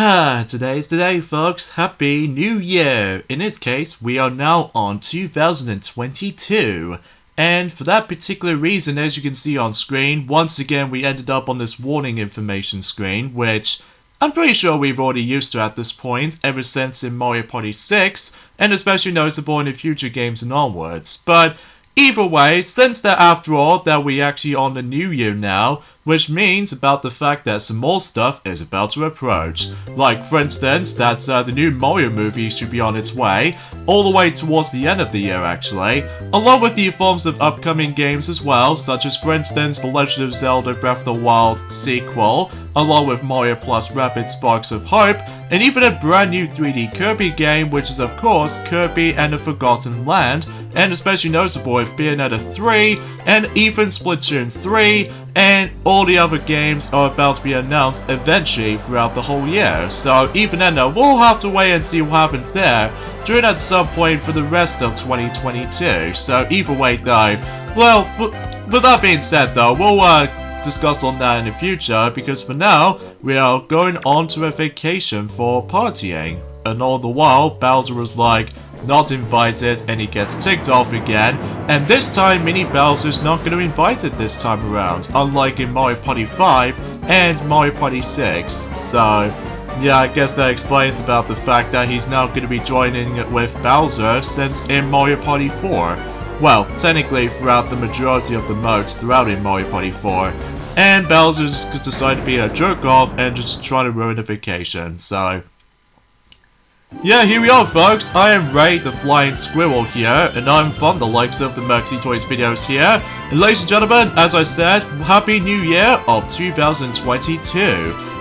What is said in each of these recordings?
Today's the day, folks. Happy New Year! In this case, we are now on 2022. And for that particular reason, as you can see on screen, once again we ended up on this warning information screen, which I'm pretty sure we've already used to at this point, ever since in Mario Party 6, and especially noticeable in the future games and onwards. But either way, since that after all, that we actually on the new year now, which means about the fact that some more stuff is about to approach. Like, for instance, that the new Mario movie should be on its way, all the way towards the end of the year actually, along with the forms of upcoming games as well, such as for instance The Legend of Zelda Breath of the Wild sequel, along with Mario Plus Rapid Sparks of Hope, and even a brand new 3D Kirby game, which is of course Kirby and the Forgotten Land, and especially noticeable with Bayonetta 3, and even Splatoon 3, and all the other games are about to be announced eventually throughout the whole year. So even then though, we'll have to wait and see what happens there during at some point for the rest of 2022. So either way though, well, with that being said though, we'll discuss on that in the future, because for now, we are going on to a vacation for partying. And all the while, Bowser was like, not invited, and he gets ticked off again, and this time Mini Bowser's not going to be invited this time around, unlike in Mario Party 5 and Mario Party 6, so yeah, I guess that explains about the fact that he's now going to be joining with Bowser since in Mario Party 4. Well, technically throughout the majority of the modes throughout in Mario Party 4, and Bowser's decided to be a jerk off and just trying to ruin the vacation, so yeah, here we are folks, I am Ray the Flying Squirrel here, and I'm from the likes of the Merxy Toys videos here, and ladies and gentlemen, as I said, Happy New Year of 2022,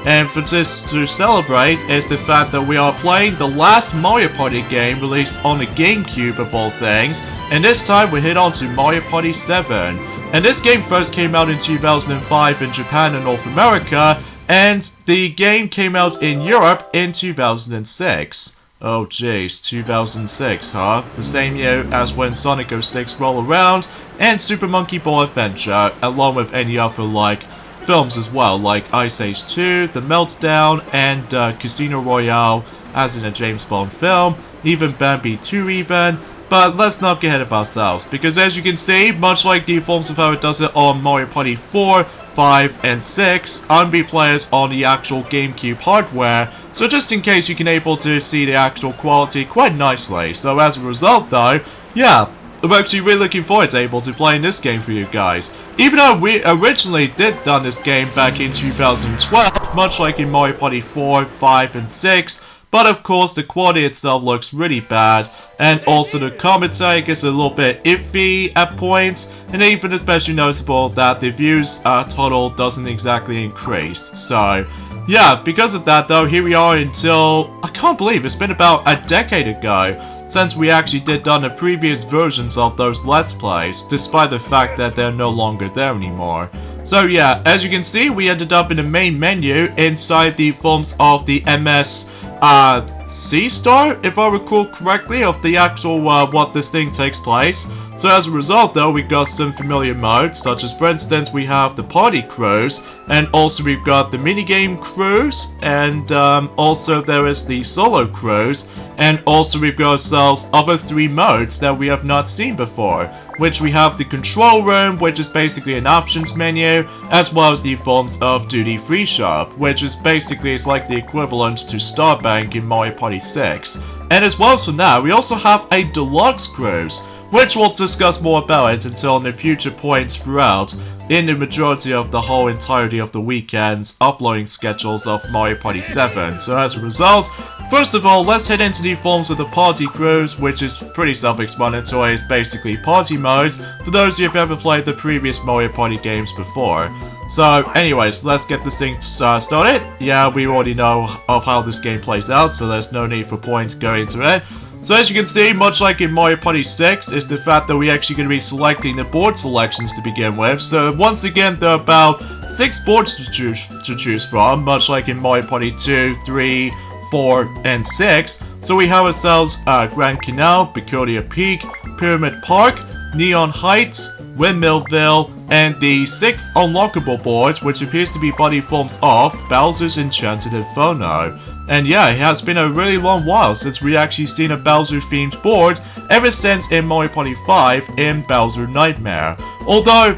and for this to celebrate is the fact that we are playing the last Mario Party game released on the Gamecube of all things, and this time we hit on to Mario Party 7, and this game first came out in 2005 in Japan and North America, and the game came out in Europe in 2006. Oh jeez, 2006, huh? The same year as when Sonic 06 roll around, and Super Monkey Ball Adventure, along with any other, like, films as well, like Ice Age 2, The Meltdown, and Casino Royale, as in a James Bond film, even Bambi 2 even. But let's not get ahead of ourselves, because as you can see, much like the forms of how it does it on Mario Party 4, 5, and 6, I'm be players on the actual GameCube hardware, so just in case you can able to see the actual quality quite nicely. So as a result though, yeah, I'm actually really looking forward to able to playing this game for you guys. Even though we originally did done this game back in 2012, much like in Mario Party 4, 5, and 6, but of course the quality itself looks really bad, and also the commentary gets a little bit iffy at points, and even especially noticeable that the views total doesn't exactly increase. So yeah, because of that though, here we are until, I can't believe it's been about a decade ago since we actually did done the previous versions of those Let's Plays, despite the fact that they're no longer there anymore. So yeah, as you can see, we ended up in the main menu inside the forms of the MS C-Star, if I recall correctly, of the actual what this thing takes place. So as a result though, we got some familiar modes, such as for instance we have the Party Cruise, and also we've got the Minigame Cruise, and also there is the Solo Cruise, and also we've got ourselves other 3 modes that we have not seen before, which we have the Control Room, which is basically an options menu, as well as the forms of Duty Free Shop, which is basically it's like the equivalent to Star Bank in Mario Party 6. And as well as for now, we also have a Deluxe Cruise, which we'll discuss more about it until in the future points throughout in the majority of the whole entirety of the weekend's uploading schedules of Mario Party 7. So as a result, first of all, let's head into the forms of the Party Cruise, which is pretty self-explanatory. It's basically party mode for those of you who've ever played the previous Mario Party games before. So anyways, let's get this thing started. Yeah, we already know of how this game plays out, so there's no need for point going into it. So as you can see, much like in Mario Party 6, is the fact that we're actually going to be selecting the board selections to begin with. So once again, there are about 6 boards to choose from, much like in Mario Party 2, 3, 4, and 6. So we have ourselves Grand Canal, Peculiar Peak, Pyramid Park, Neon Heights, Windmillville, and the 6th unlockable board, which appears to be body forms of Bowser's Enchanted Inferno. And yeah, it has been a really long while since we actually seen a Bowser-themed board ever since in Mario Party 5 in Bowser Nightmare. Although,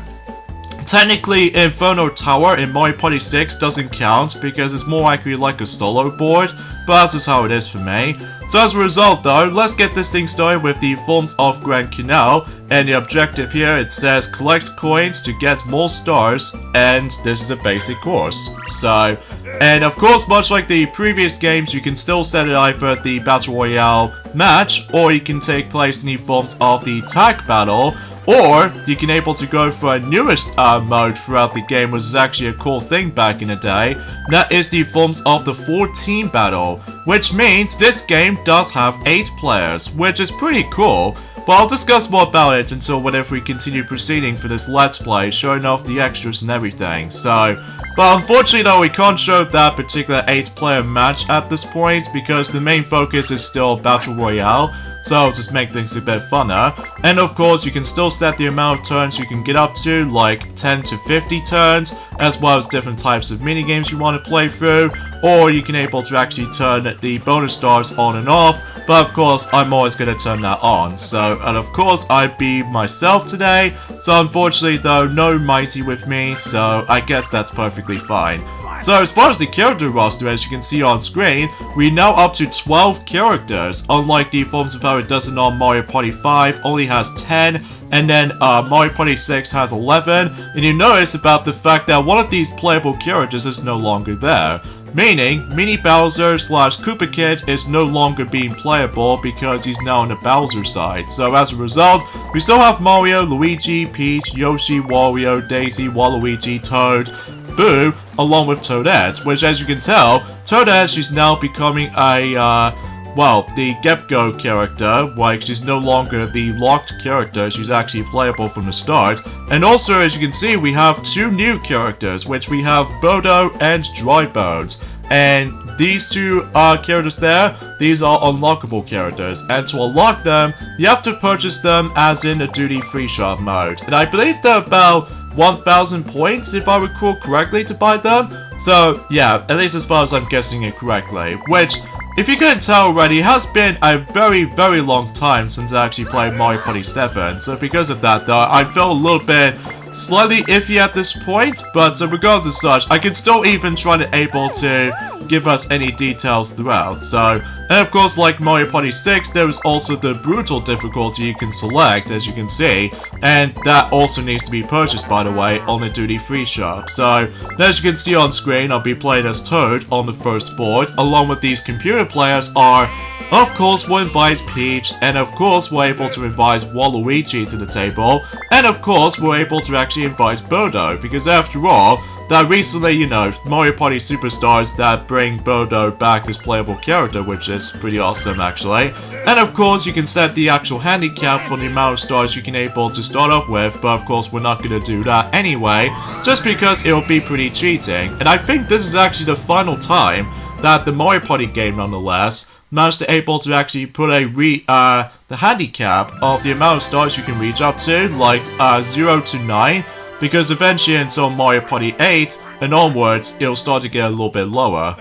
technically, Inferno Tower in Mario Party 6 doesn't count because it's more likely like a solo board, but that's just how it is for me. So as a result though, let's get this thing started with the forms of Grand Canal, and the objective here, it says collect coins to get more stars, and this is a basic course. So, and of course, much like the previous games, you can still set it either the Battle Royale match, or you can take place in the forms of the tag battle, or you can able to go for a newest mode throughout the game, which is actually a cool thing back in the day. That is the forms of the 4-team battle, which means this game does have 8 players, which is pretty cool. But I'll discuss more about it until whenever we continue proceeding for this Let's Play, showing off the extras and everything. So, but unfortunately though, we can't show that particular 8-player match at this point because the main focus is still Battle Royale. So I'll just make things a bit funner. And of course, you can still set the amount of turns you can get up to, like 10 to 50 turns, as well as different types of minigames you want to play through, or you can able to actually turn the bonus stars on and off, but of course, I'm always going to turn that on. So, and of course, I'd be myself today, so unfortunately though, no Mighty with me, so I guess that's perfectly fine. So as far as the character roster, as you can see on screen, we're now up to 12 characters, unlike the forms of how it does it on Mario Party 5, only has 10, and then Mario Party 6 has 11, and you notice about the fact that one of these playable characters is no longer there. Meaning, Mini Bowser / Koopa Kid is no longer being playable because he's now on the Bowser side. So as a result, we still have Mario, Luigi, Peach, Yoshi, Wario, Daisy, Waluigi, Toad, Boo, along with Toadette, which as you can tell, Toadette, she's now becoming a, well, the get-go character, like she's no longer the locked character, she's actually playable from the start. And also, as you can see, we have 2 new characters, which we have Bodo and Drybones. And these 2 characters there, these are unlockable characters, and to unlock them, you have to purchase them as in a duty-free shop mode. And I believe they're about 1,000 points, if I recall correctly, to buy them. So, yeah, at least as far as I'm guessing it correctly, which, if you couldn't tell already, it has been a very, very long time since I actually played Mario Party 7, so because of that though, I felt a little bit slightly iffy at this point, but regardless of such, I can still even try to able to give us any details throughout. So, and of course, like Mario Party 6, there is also the brutal difficulty you can select, as you can see, and that also needs to be purchased, by the way, on the duty-free shop. So, as you can see on screen, I'll be playing as Toad on the first board, along with these computer players are, of course, we'll invite Peach, and of course, we're able to invite Waluigi to the table, and of course, we're able to actually invite Bodo, because after all, that recently, you know, Mario Party Superstars that bring Bodo back as playable character, which is pretty awesome, actually. And of course, you can set the actual handicap for the amount of stars you can able to start up with, but of course, we're not going to do that anyway, just because it'll be pretty cheating. And I think this is actually the final time that the Mario Party game, nonetheless, managed to able to actually put a the handicap of the amount of stars you can reach up to, like 0 to 9, because eventually until Mario Party 8 and onwards, it'll start to get a little bit lower.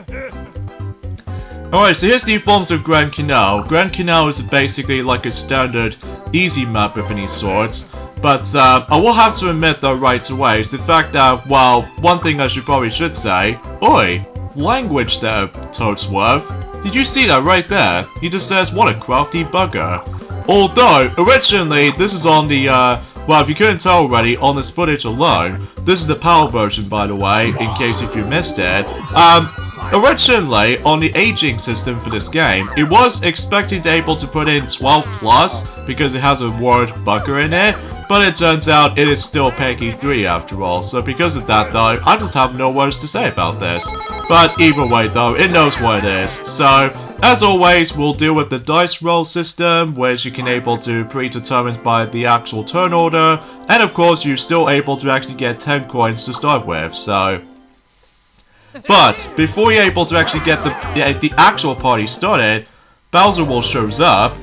Alright, so here's the forms of Grand Canal. Grand Canal is basically like a standard easy map of any sorts, but I will have to admit though right away is the fact that, well, one thing I probably should say, oi, language there, Toadsworth. Did you see that right there? He just says, what a crafty bugger. Although, originally, this is on the, well, if you couldn't tell already, on this footage alone, this is the PAL version, by the way, in case if you missed it. Originally, on the aging system for this game, it was expecting to able to put in 12 plus, because it has a word bugger in it, but it turns out it is still PEGI 3 after all, so because of that though, I just have no words to say about this. But either way though, it knows what it is. So, as always, we'll deal with the dice roll system, which you can able to predetermine by the actual turn order, and of course you're still able to actually get 10 coins to start with, so... But, before you're able to actually get the actual party started, Bowser will shows up,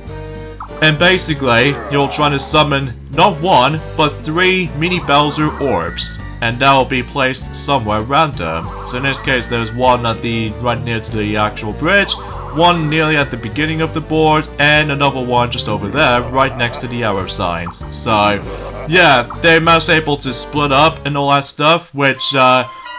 and basically, you're trying to summon not 1, but 3 mini Bowser orbs. and that will be placed somewhere random. So in this case, there's one at the right near to the actual bridge, one nearly at the beginning of the board, and another one just over there, right next to the arrow signs. So, yeah, they managed able to split up and all that stuff, which,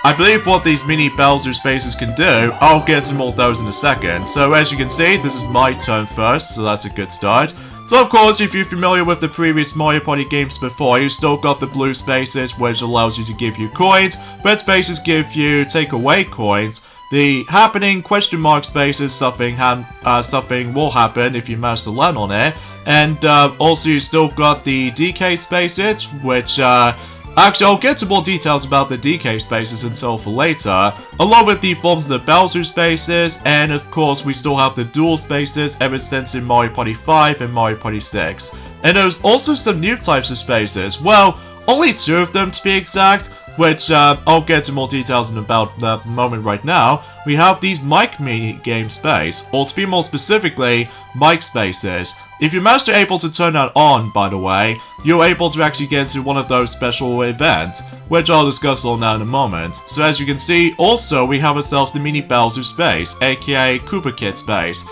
I believe what these mini Bowser spaces can do. I'll get to more of those in a second. So as you can see, this is my turn first, so that's a good start. So of course, if you're familiar with the previous Mario Party games before, you still got the blue spaces, which allows you to give you coins. Red spaces give you take away coins. The happening question mark spaces, something will happen if you manage to land on it. And also you still got the DK spaces, which actually, I'll get to more details about the DK spaces until for later, along with the forms of the Bowser spaces, and of course we still have the dual spaces ever since in Mario Party 5 and Mario Party 6. And there's also some new types of spaces, well, only 2 of them to be exact, which I'll get to more details in about that moment right now. We have these mic mini-game space, or to be more specifically, mic spaces. If you manage to able to turn that on, by the way, you're able to actually get into one of those special events, which I'll discuss all now in a moment. So as you can see, also we have ourselves the mini Bowser space, aka Koopa Kid space.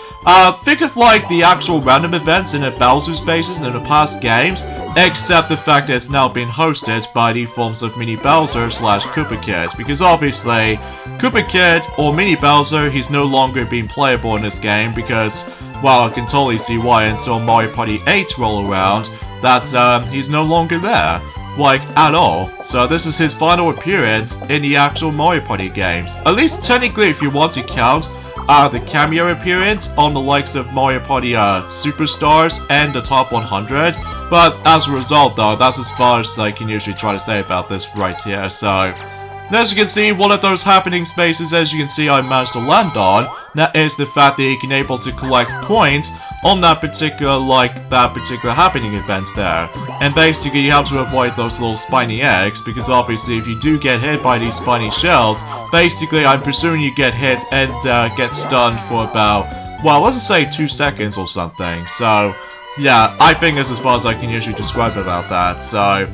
Think of like the actual random events in the Bowser spaces in the past games, except the fact that it's now been hosted by the forms of mini Bowser / Koopa Kid, because obviously, Koopa Kid or mini Bowser, he's no longer being playable in this game because, well, I can totally see why until Mario Party 8 roll around, that he's no longer there. Like, at all. So this is his final appearance in the actual Mario Party games. At least technically if you want to count the cameo appearance on the likes of Mario Party Superstars and the Top 100. But as a result though, that's as far as I can usually try to say about this right here. So, as you can see, one of those happening spaces, as you can see, I managed to land on. That is the fact that you can able to collect points on that particular happening event there. And basically, you have to avoid those little spiny eggs, because obviously, if you do get hit by these spiny shells, basically, I'm presuming you get hit and get stunned for about, well, let's just say 2 seconds or something. So, yeah, I think that's as far as I can usually describe about that. So,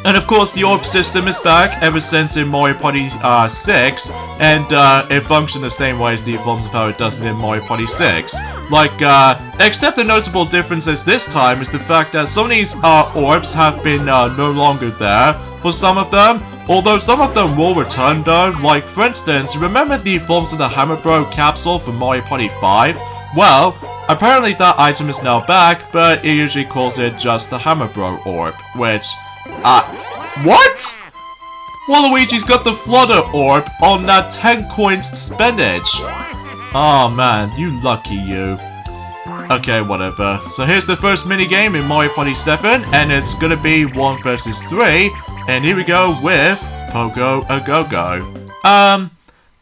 and of course, the orb system is back ever since in Mario Party 6, and it functions the same way as the forms of how it does it in Mario Party 6. Like, except the noticeable difference is this time is the fact that some of these orbs have been no longer there for some of them, although some of them will return though. Like, for instance, remember the forms of the Hammer Bro capsule from Mario Party 5? Well, apparently that item is now back, but it usually calls it just the Hammer Bro orb, which... what? Waluigi's got the Flutter Orb on that 10 coins spendage. Oh man, you lucky you. Okay, whatever. So here's the first minigame in Mario Party 7, and it's gonna be 1 versus 3. And here we go with Pogo A Go-Go. I'm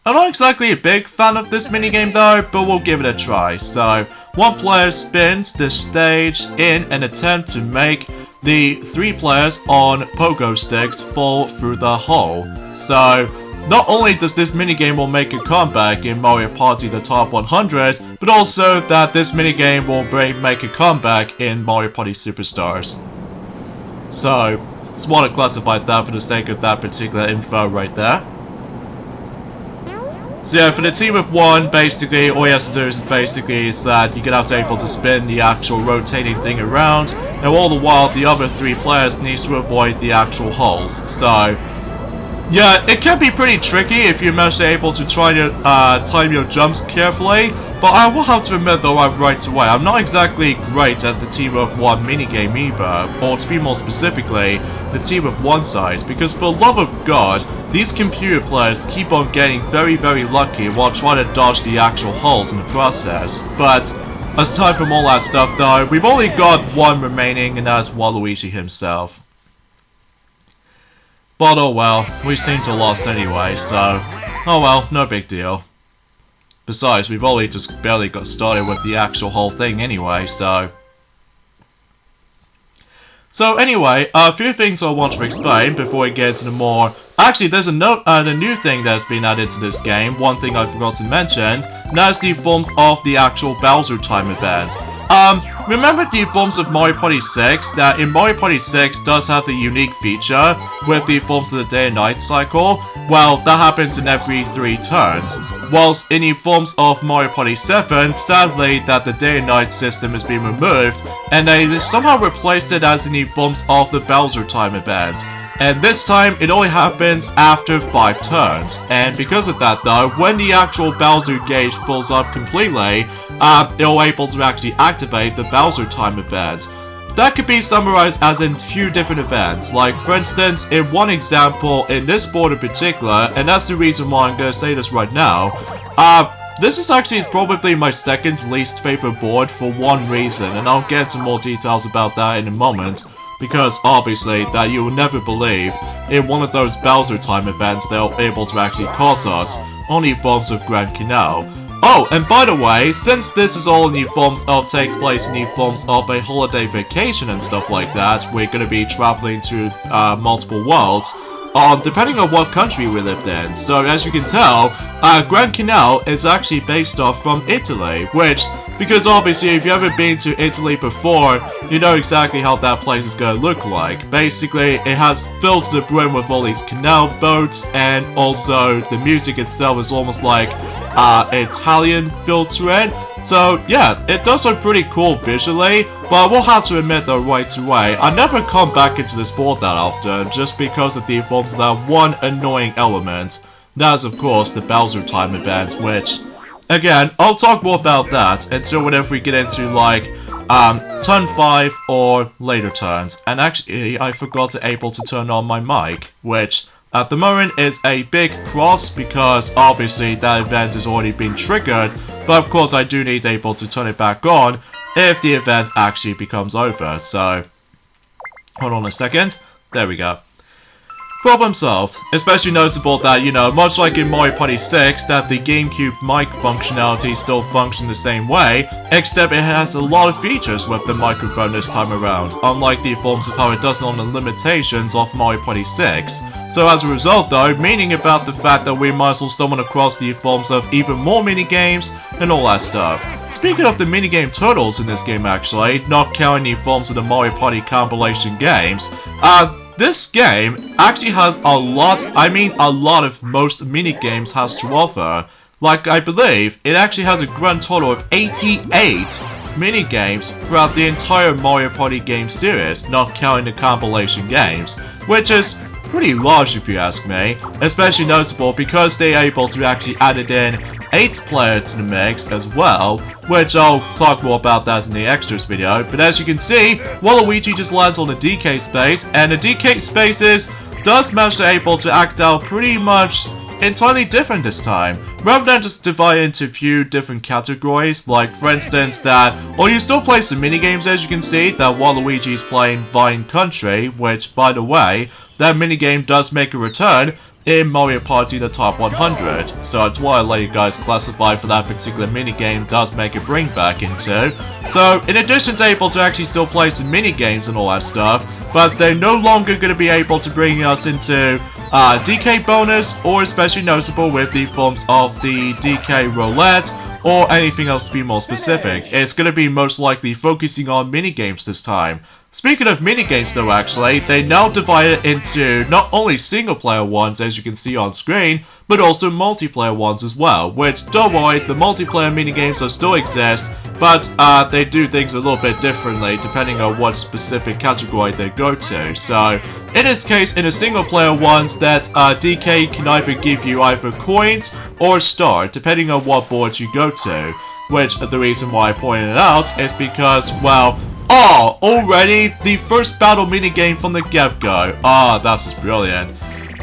not exactly a big fan of this minigame though, but we'll give it a try. So, one player spins the stage in an attempt to make the 3 players on pogo sticks fall through the hole. So, not only does this minigame will make a comeback in Mario Party the Top 100, but also that this minigame will make a comeback in Mario Party Superstars. So, just want to classify that for the sake of that particular info right there. So yeah, for the team of 1, basically, all you have to do is basically is that you're gonna have to able to spin the actual rotating thing around, and all the while the other 3 players needs to avoid the actual holes. So, yeah, it can be pretty tricky if you manage to able to try to time your jumps carefully, but I will have to admit though right away, I'm not exactly great at the team of 1 minigame either, or to be more specifically, the team of 1 side, because for the love of God, these computer players keep on getting very lucky while trying to dodge the actual holes in the process. But, aside from all that stuff though, we've only got 1 remaining, and that's Waluigi himself. But oh well, we seem to have lost anyway, so... oh well, no big deal. Besides, we've only just barely got started with the actual whole thing anyway, so... So anyway, a few things I want to explain before we get into the more... actually, there's a new thing that's been added to this game, one thing I forgot to mention, and that's the forms of the actual Bowser Time event. Remember the forms of Mario Party 6? That in Mario Party 6 does have the unique feature with the forms of the day and night cycle? Well, that happens in every 3 turns. Whilst in the forms of Mario Party 7, sadly that the day and night system has been removed, and they somehow replaced it as in the forms of the Bowser time event. And this time, it only happens after 5 turns. And because of that though, when the actual Bowser gauge fills up completely, you're able to actually activate the Bowser time event. That could be summarized as in few different events, like for instance, in one example in this board in particular, and that's the reason why I'm going to say this right now, this is actually probably my second least favorite board for one reason, and I'll get into more details about that in a moment. Because obviously that you will never believe in one of those Bowser time events they're able to actually cause us on the forms of Grand Canal. Oh, and by the way, since this is all in the forms of takes place in the forms of a holiday vacation and stuff like that, we're gonna be traveling to multiple worlds. Depending on what country we lived in. So as you can tell, Grand Canal is actually based off from Italy, which, because obviously if you've ever been to Italy before, you know exactly how that place is going to look like. Basically, it has filled to the brim with all these canal boats, and also the music itself is almost like Italian feel to it. So yeah, it does look pretty cool visually, but I will have to admit though right away, I never come back into this board that often, just because of the forms of that one annoying element. That is of course the Bowser time event, which, again, I'll talk more about that until whenever we get into like, turn 5 or later turns. And actually, I forgot to able to turn on my mic, which at the moment is a big cross because obviously that event has already been triggered, but of course I do need able to turn it back on if the event actually becomes over. So, hold on a second. There we go. Problem solved. Especially noticeable that, you know, much like in Mario Party 6, that the Gamecube mic functionality still functions the same way, except it has a lot of features with the microphone this time around, unlike the forms of how it does on the limitations of Mario Party 6. So as a result though, meaning about the fact that we might as well stumble across the forms of even more minigames and all that stuff. Speaking of the minigame turtles in this game actually, not counting the forms of the Mario Party compilation games, this game actually has a lot, I mean a lot of most minigames has to offer. Like, I believe it actually has a grand total of 88 minigames throughout the entire Mario Party game series, not counting the compilation games, which is pretty large if you ask me, especially noticeable because they are able to actually add it in 8-player to the mix as well, which I'll talk more about that in the extras video. But as you can see, Waluigi just lands on the DK space, and the DK spaces does manage to able to act out pretty much entirely different this time. Rather than just divide into a few different categories, like for instance that, well, you still play some minigames as you can see, that Waluigi is playing Vine Country, which by the way, that minigame does make a return in Mario Party the Top 100, so that's why I let you guys classify for that particular minigame does make a bring back into. So in addition to able to actually still play some minigames and all that stuff, but they're no longer going to be able to bring us into DK bonus, or especially noticeable with the forms of the DK roulette, or anything else to be more specific. It's going to be most likely focusing on minigames this time. Speaking of minigames though actually, they now divide it into not only single player ones as you can see on screen, but also multiplayer ones as well, which don't worry, the multiplayer minigames will still exist, but they do things a little bit differently depending on what specific category they go to. So in this case, in the single player ones, that DK can either give you either coins or a star depending on what board you go to, which the reason why I pointed it out is because, well, already the first battle minigame from the get-go. That's just brilliant.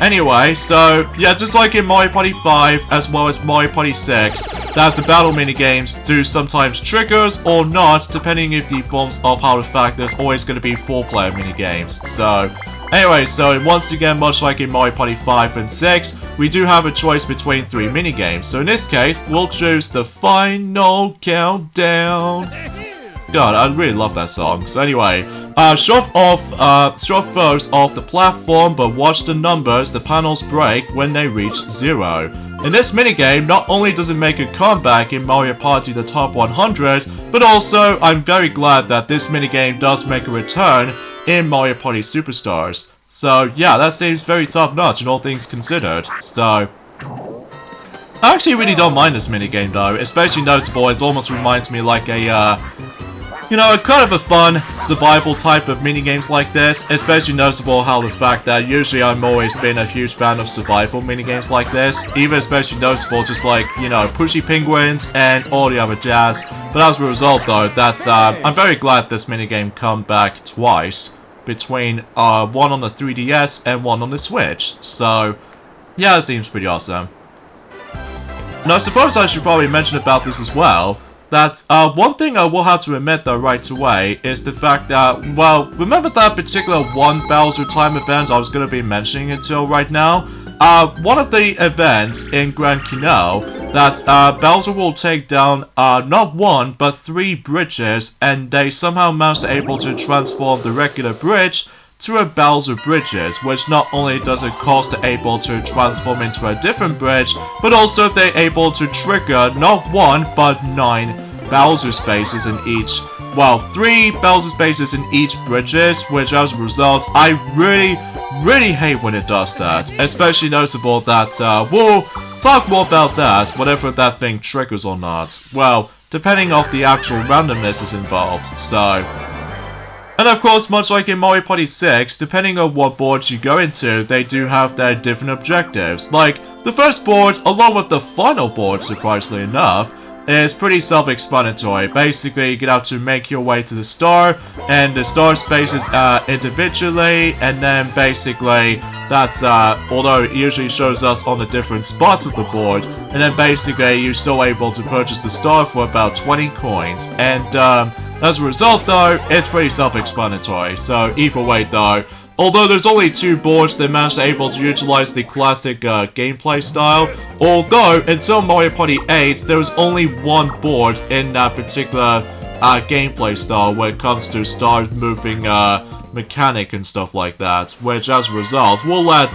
Anyway, so yeah, just like in Mario Party 5 as well as Mario Party 6, that the battle minigames do sometimes triggers or not, depending if the forms of how the fact there's always going to be 4-player minigames. So anyway, so once again, much like in Mario Party 5 and 6, we do have a choice between 3 minigames. So in this case, we'll choose the Final Countdown. God, I really love that song. So anyway, shove foes off the platform, but watch the numbers, the panels break when they reach 0. And this minigame not only does it make a comeback in Mario Party the Top 100, but also I'm very glad that this minigame does make a return in Mario Party Superstars. So yeah, that seems very top notch in all things considered. So I actually really don't mind this minigame though, especially noticeable. It almost reminds me like a you know, kind of a fun survival type of minigames like this, especially noticeable how the fact that usually I've always been a huge fan of survival minigames like this, even especially noticeable just like, you know, Pushy Penguins and all the other jazz. But as a result though, that's, I'm very glad this minigame come back twice, between one on the 3DS and one on the Switch, so yeah, it seems pretty awesome. Now I suppose I should probably mention about this as well, that one thing I will have to admit though right away is the fact that, well, remember that particular one Bowser Time event I was going to be mentioning until right now? One of the events in Grand Canal that Bowser will take down not one but 3 bridges, and they somehow managed to able to transform the regular bridge to a Bowser Bridges, which not only does it cause the able to transform into a different bridge, but also they're able to trigger not 1 but 9 Bowser spaces in each, well, 3 Bowser spaces in each bridges, which as a result, I really hate when it does that, especially noticeable that, we'll talk more about that, whatever that thing triggers or not, well, depending on the actual randomness is involved, so. And of course, much like in Mario Party 6, depending on what boards you go into, they do have their different objectives. Like, the first board, along with the final board, surprisingly enough, is pretty self-explanatory. Basically, you have to make your way to the star, and the star spaces individually, and then basically, that's, although it usually shows us on the different spots of the board, and then basically, you're still able to purchase the star for about 20 coins, and, as a result though, it's pretty self-explanatory, so either way though, although there's only 2 boards that managed to able to utilize the classic gameplay style, although until Mario Party 8, there was only 1 board in that particular gameplay style when it comes to star moving mechanic and stuff like that, which as a result, we'll let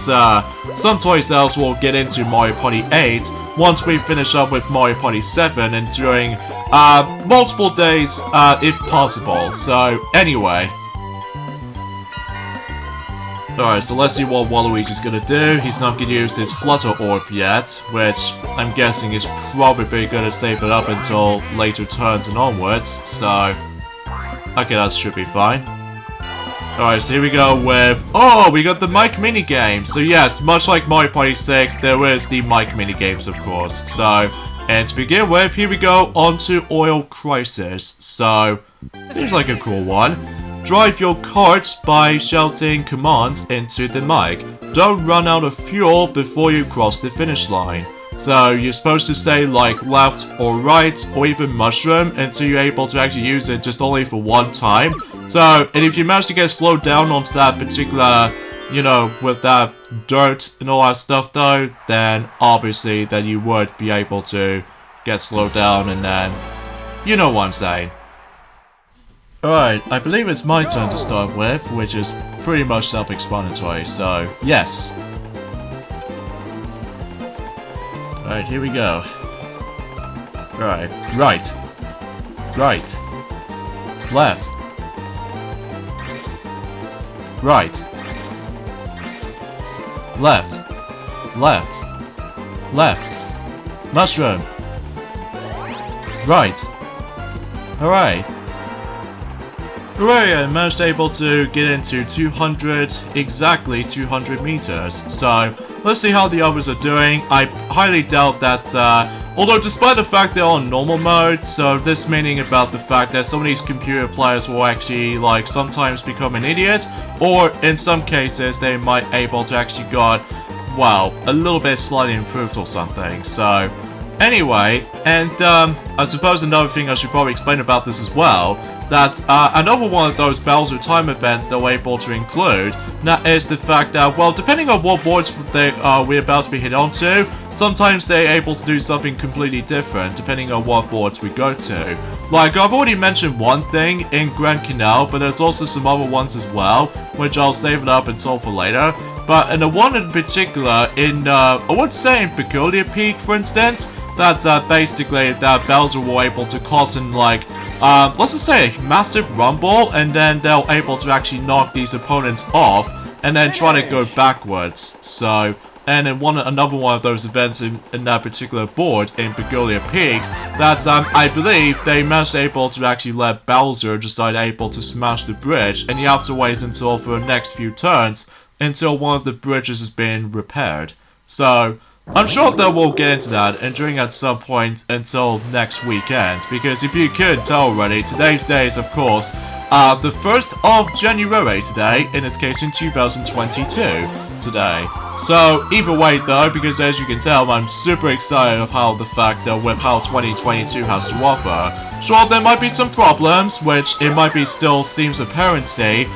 some toy sales will get into Mario Party 8 once we finish up with Mario Party 7 and during multiple days if possible. So anyway, alright, so let's see what Waluigi's gonna do. He's not gonna use his Flutter Orb yet, which I'm guessing is probably gonna save it up until later turns and onwards, so okay, that should be fine. Alright, so here we go with, oh, we got the mic minigame. So yes, much like Mario Party 6, there is the mic minigames, of course. So, and to begin with, here we go onto Oil Crisis. So, seems like a cool one. Drive your cart by shouting commands into the mic. Don't run out of fuel before you cross the finish line. So you're supposed to say like left or right or even mushroom until you're able to actually use it just only for one time. So, and if you manage to get slowed down onto that particular, you know, with that dirt and all that stuff though, then obviously that you would be able to get slowed down and then, you know what I'm saying. Alright, I believe it's my turn to start with, which is pretty much self-explanatory, so yes. Alright, here we go. Alright, right. Right. Left. Right. Left. Left. Left. Mushroom. Right. Alright. Hooray, I managed able to get into 200, exactly 200 meters. So, let's see how the others are doing. I highly doubt that, although despite the fact they're on normal mode, so this meaning about the fact that some of these computer players will actually, like, sometimes become an idiot, or in some cases they might able to actually got, well, a little bit slightly improved or something. So, anyway, and I suppose another thing I should probably explain about this as well, that another one of those Bowser Time events that we're able to include, that is the fact that, well, depending on what boards we're about to be hit onto, sometimes they're able to do something completely different, depending on what boards we go to. Like, I've already mentioned one thing in Grand Canal, but there's also some other ones as well, which I'll save it up until for later. But in the one in particular, I would say in Peculiar Peak, for instance, that basically that Bowser were able to cause in like, let's just say a massive rumble, and then they're able to actually knock these opponents off, and then try to go backwards. So, and in another one of those events in that particular board in Peculiar Peak, that I believe they managed able to actually let Bowser decide able to smash the bridge, and you have to wait until for the next few turns until one of the bridges has been repaired. So, I'm sure that we'll get into that and during at some point until next weekend, because if you could tell already, today's day is of course the 1st of January today, in this case in 2022 today. So either way though, because as you can tell, I'm super excited of how the fact that with how 2022 has to offer. Sure, there might be some problems, which it might be still seems apparency,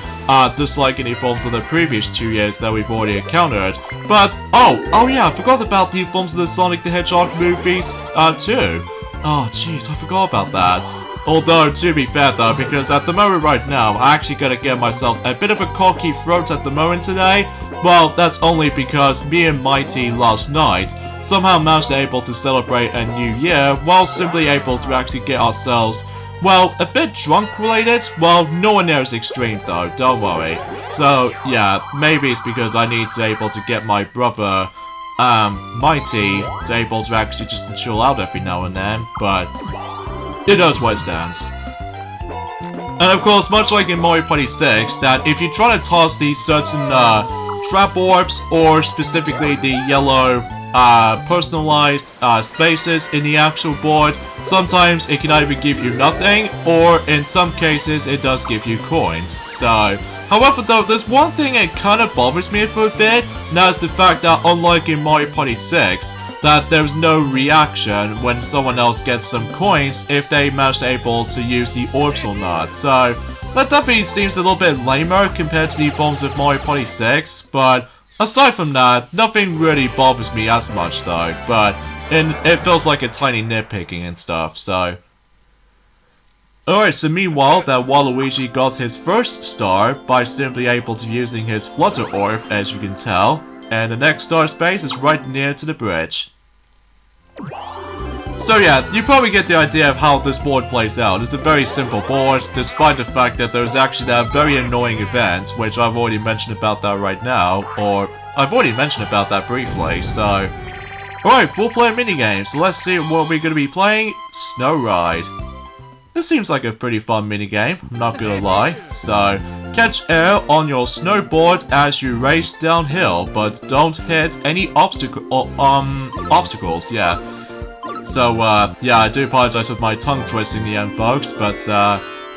just like any forms of the previous 2 years that we've already encountered. But, oh yeah, I forgot about the forms of the Sonic the Hedgehog movies, too. Oh, jeez, I forgot about that. Although, to be fair though, because at the moment right now, I actually gotta give myself a bit of a cocky throat at the moment today. Well, that's only because me and Mighty last night somehow managed to able to celebrate a new year while simply able to actually get ourselves, well, a bit drunk related. Well, no one knows extreme though, don't worry. So, yeah, maybe it's because I need to able to get my brother, Mighty, to able to actually just to chill out every now and then, but it knows where it stands. And of course, much like in Mario Party 6, that if you try to toss these certain trap orbs, or specifically the yellow personalized spaces in the actual board, sometimes it can either give you nothing, or in some cases it does give you coins. So, however though, there's one thing that kind of bothers me for a bit, and that's the fact that unlike in Mario Party 6, that there's no reaction when someone else gets some coins if they manage to able to use the orbs or not. So that definitely seems a little bit lamer compared to the forms of Mario Party 6, but aside from that, nothing really bothers me as much though, but it feels like a tiny nitpicking and stuff, so. Alright, so meanwhile, that Waluigi got his first star by simply able to using his Flutter Orb, as you can tell, and the next star space is right near to the bridge. So yeah, you probably get the idea of how this board plays out. It's a very simple board, despite the fact that there's actually that very annoying event, which I've already mentioned about that right now, or I've already mentioned about that briefly, so. Alright, full player minigames, so let's see what we're gonna be playing. Snow Ride. This seems like a pretty fun minigame, I'm not gonna lie. So, catch air on your snowboard as you race downhill, but don't hit any obstacles, yeah. So, yeah, I do apologize with my tongue twisting in the end, folks, but,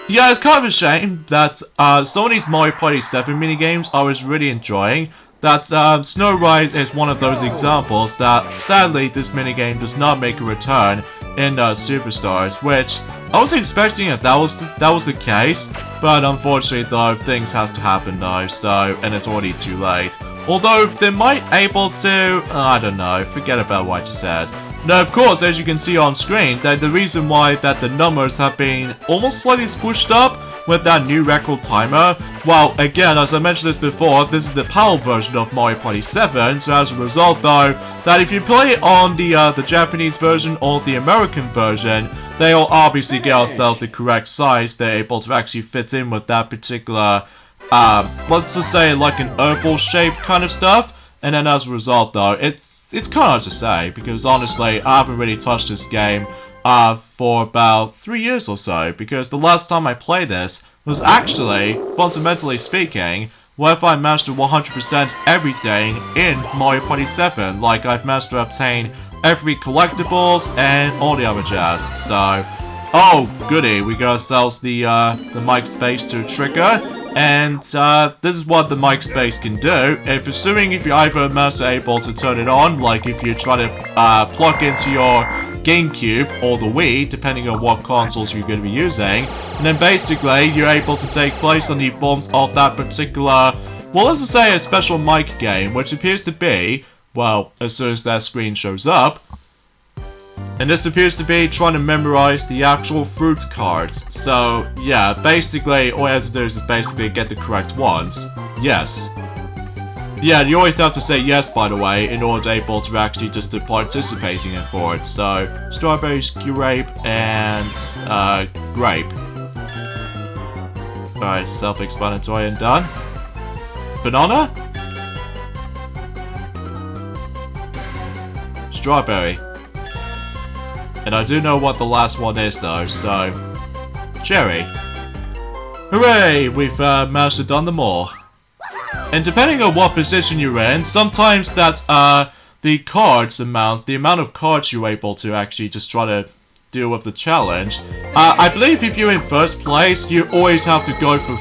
yeah, it's kind of a shame that, some of these Mario Party 7 minigames I was really enjoying. That, Snow Ride is one of those examples that, sadly, this minigame does not make a return in, Superstars, which I was expecting that was the case, but unfortunately though, things has to happen though, so, and it's already too late. Although, they might able to, I don't know, forget about what I just said. Now, of course, as you can see on screen, that the reason why that the numbers have been almost slightly squished up with that new record timer, well, again, as I mentioned this before, this is the PAL version of Mario Party 7, so as a result, though, that if you play it on the Japanese version or the American version, they'll obviously get ourselves the correct size they're able to actually fit in with that particular, let's just say, like an oval shape kind of stuff. And then as a result though, it's kind of hard to say, because honestly, I haven't really touched this game for about 3 years or so, because the last time I played this was actually, fundamentally speaking, where I managed to 100% everything in Mario Party 7, like I've managed to obtain every collectibles and all the other jazz, so. Oh, goody, we got ourselves the mic space to trigger. And this is what the mic space can do. Assuming if you either manage to able to turn it on, like if you try to plug into your Gamecube or the Wii, depending on what consoles you're going to be using, and then basically you're able to take place on the forms of that particular, well, let's just say a special mic game, which appears to be, well, as soon as that screen shows up. And this appears to be trying to memorize the actual fruit cards. So, yeah, basically, all you have to do is basically get the correct ones. Yes. Yeah, you always have to say yes, by the way, in order to able to actually just to participating in for it. So, strawberries, grape, and grape. Alright, self-explanatory and done. Banana? Strawberry. And I do know what the last one is though, so... cherry. Hooray! We've managed to done them all. And depending on what position you're in, sometimes that the amount of cards you're able to actually just try to deal with the challenge. I believe if you're in first place, you always have to go for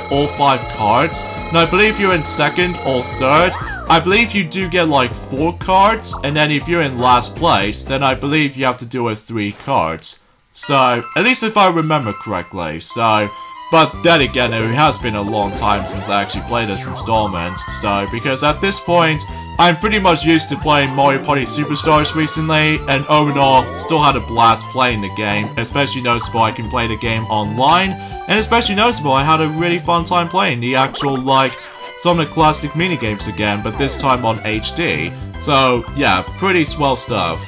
all 5 cards. And I believe you're in second or third, I believe you do get like 4 cards. And then if you're in last place, then I believe you have to do with 3 cards. So, at least if I remember correctly. So, but then again, it has been a long time since I actually played this installment. So, because at this point, I'm pretty much used to playing Mario Party Superstars recently, and overall, still had a blast playing the game. Especially noticeable I can play the game online, and especially noticeable I had a really fun time playing the actual, like, some of the classic minigames again, but this time on HD. So, yeah, pretty swell stuff.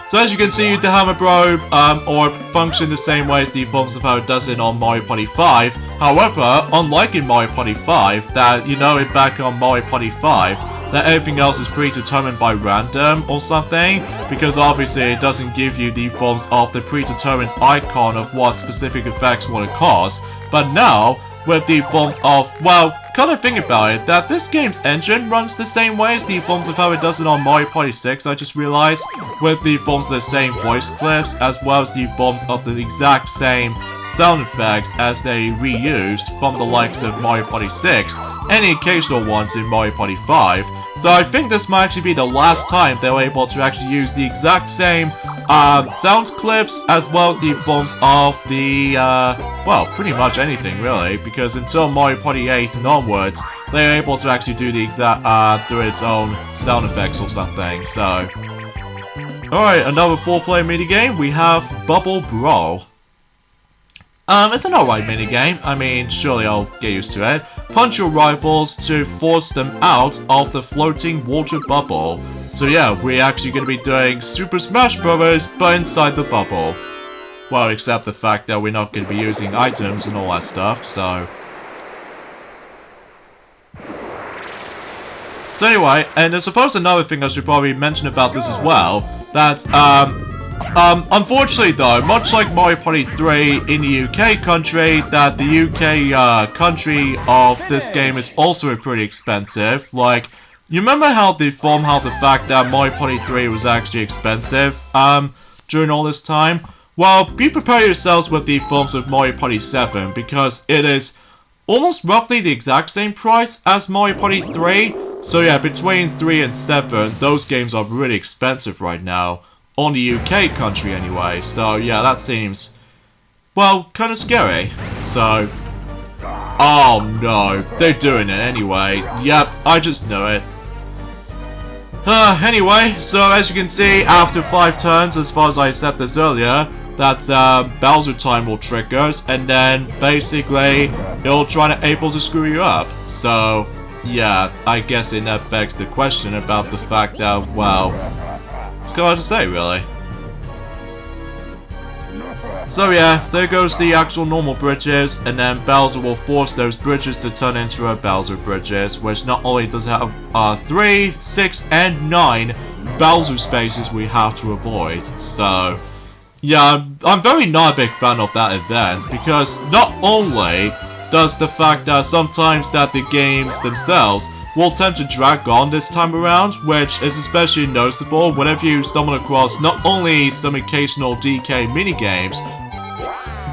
So as you can see, the Hammer Bro orb function the same way as the forms of how it does it on Mario Party 5. However, unlike in Mario Party 5, that you know it back on Mario Party 5, that everything else is predetermined by random or something, because obviously it doesn't give you the forms of the predetermined icon of what specific effects want to cause. But now, with the forms of, well, kind of think about it, that this game's engine runs the same way as the forms of how it does it on Mario Party 6, I just realized, with the forms of the same voice clips, as well as the forms of the exact same sound effects as they reused from the likes of Mario Party 6, and the occasional ones in Mario Party 5. So I think this might actually be the last time they were able to actually use the exact same sound clips, as well as the forms of the, well, pretty much anything really, because until Mario Party 8 and onwards, they were able to actually do the exact, do its own sound effects or something, so. Alright, another 4-player minigame, we have Bubble Brawl. It's an alright minigame. I mean, surely I'll get used to it. Punch your rivals to force them out of the floating water bubble. So yeah, we're actually going to be doing Super Smash Bros. But inside the bubble. Well, except the fact that we're not going to be using items and all that stuff, so... So anyway, and I suppose another thing I should probably mention about this as well, that, unfortunately though, much like Mario Party 3 in the UK country, that the UK country of this game is also pretty expensive. Like, you remember how the fact that Mario Party 3 was actually expensive during all this time? Well, be prepared yourselves with the forms of Mario Party 7, because it is almost roughly the exact same price as Mario Party 3. So yeah, between 3 and 7, those games are really expensive right now. On the UK country anyway, so yeah, that seems, well, kind of scary. So, oh no, they're doing it anyway. Yep, I just knew it. Anyway, so as you can see, after 5 turns, as far as I said this earlier, that Bowser time will trigger, and then basically it'll try to able to screw you up. So, yeah, I guess it begs the question about the fact that, well, it's kind of hard to say, really. So yeah, there goes the actual normal bridges, and then Bowser will force those bridges to turn into a Bowser bridges, which not only does it have 3, 6, and 9 Bowser spaces we have to avoid. So yeah, I'm very not a big fan of that event, because not only does the fact that sometimes that the games themselves will tend to drag on this time around, which is especially noticeable whenever you stumble across not only some occasional DK minigames,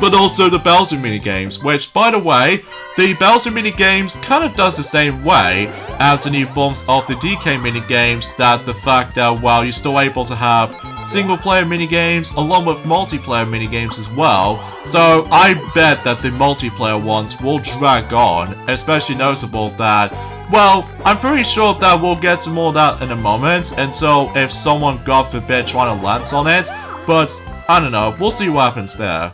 but also the Bowser minigames, which, by the way, the Bowser minigames kind of does the same way as the new forms of the DK minigames, that the fact that, well, you're still able to have single-player minigames along with multiplayer minigames as well. So I bet that the multiplayer ones will drag on, especially noticeable that, well, I'm pretty sure that we'll get to more of that in a moment, until if someone, God forbid, trying to land on it, but I don't know, we'll see what happens there.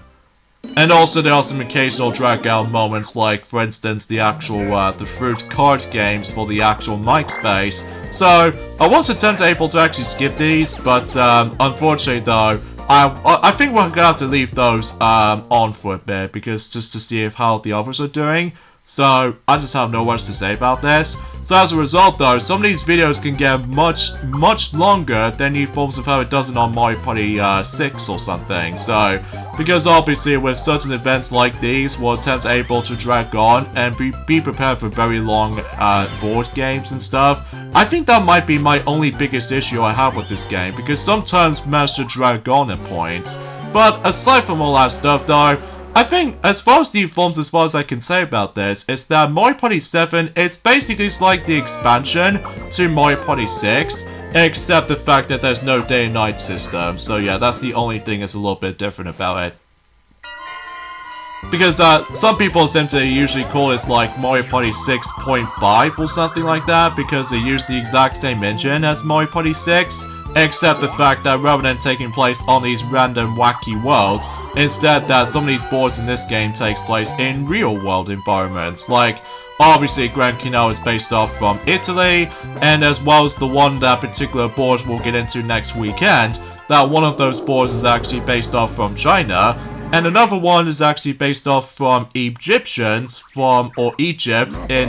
And also there are some occasional drag out moments, like for instance the actual the fruit card games for the actual mic space. So I was able to actually skip these, but unfortunately though, I think we're gonna have to leave those on for a bit, because just to see how the others are doing. So I just have no words to say about this. So as a result though, some of these videos can get much longer than you forms of how it does it on Mario Party 6 or something. So because obviously with certain events like these, we're able to drag on and be prepared for very long board games and stuff. I think that might be my only biggest issue I have with this game, because sometimes manage to drag on at points. But aside from all that stuff though, I think, as far as I can say about this, is that Mario Party 7 is basically like the expansion to Mario Party 6, except the fact that there's no day and night system. So yeah, that's the only thing that's a little bit different about it. Because some people seem to usually call it like Mario Party 6.5 or something like that, because they use the exact same engine as Mario Party 6. Except the fact that rather than taking place on these random wacky worlds, instead that some of these boards in this game takes place in real world environments. Like, obviously Grand Canal is based off from Italy, and as well as the one that particular board we'll get into next weekend, that one of those boards is actually based off from China, and another one is actually based off from Egyptians or Egypt in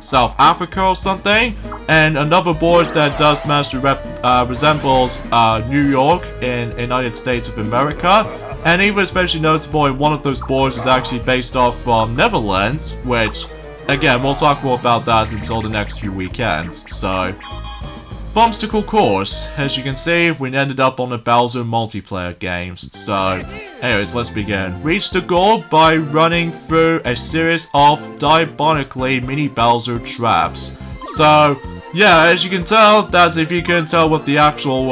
South Africa or something, and another board that does manage to resembles New York in United States of America, and even especially noticeable in one of those boards is actually based off from Netherlands, which again we'll talk more about that until the next few weekends. So Thumbstickle course, as you can see, we ended up on the Bowser multiplayer games. So, anyways, let's begin. Reach the goal by running through a series of diabolically mini Bowser traps. So, yeah, as you can tell, that's if you can tell with the actual,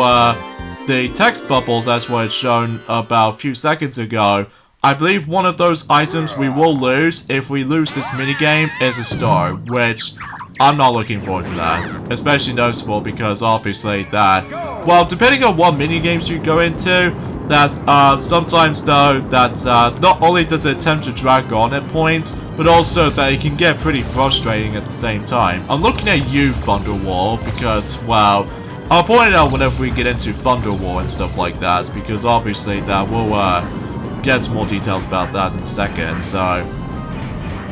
the text bubbles as was shown about a few seconds ago, I believe one of those items we will lose if we lose this minigame is a star, which I'm not looking forward to that. Especially noticeable because obviously that, well, depending on what minigames you go into, that sometimes though, that not only does it attempt to drag on at points, but also that it can get pretty frustrating at the same time. I'm looking at you, Thunderwall, because, well, I'll point it out whenever we get into Thunderwall and stuff like that, because obviously that will get some more details about that in a second, so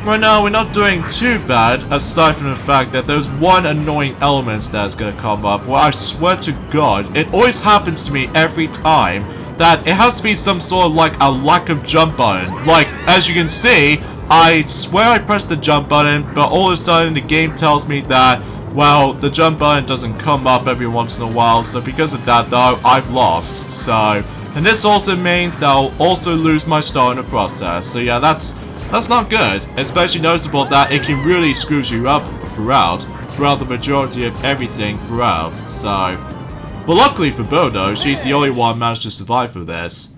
right now, we're not doing too bad, aside from the fact that there's one annoying element that's gonna come up, where I swear to God, it always happens to me every time, that it has to be some sort of like a lack of jump button. Like, as you can see, I swear I pressed the jump button, but all of a sudden the game tells me that, well, the jump button doesn't come up every once in a while, so because of that though, I've lost. So, and this also means that I'll also lose my star in the process. So yeah, that's not good, especially noticeable that it can really screw you up throughout the majority of everything throughout, so. But luckily for Bodo, she's the only one managed to survive through this.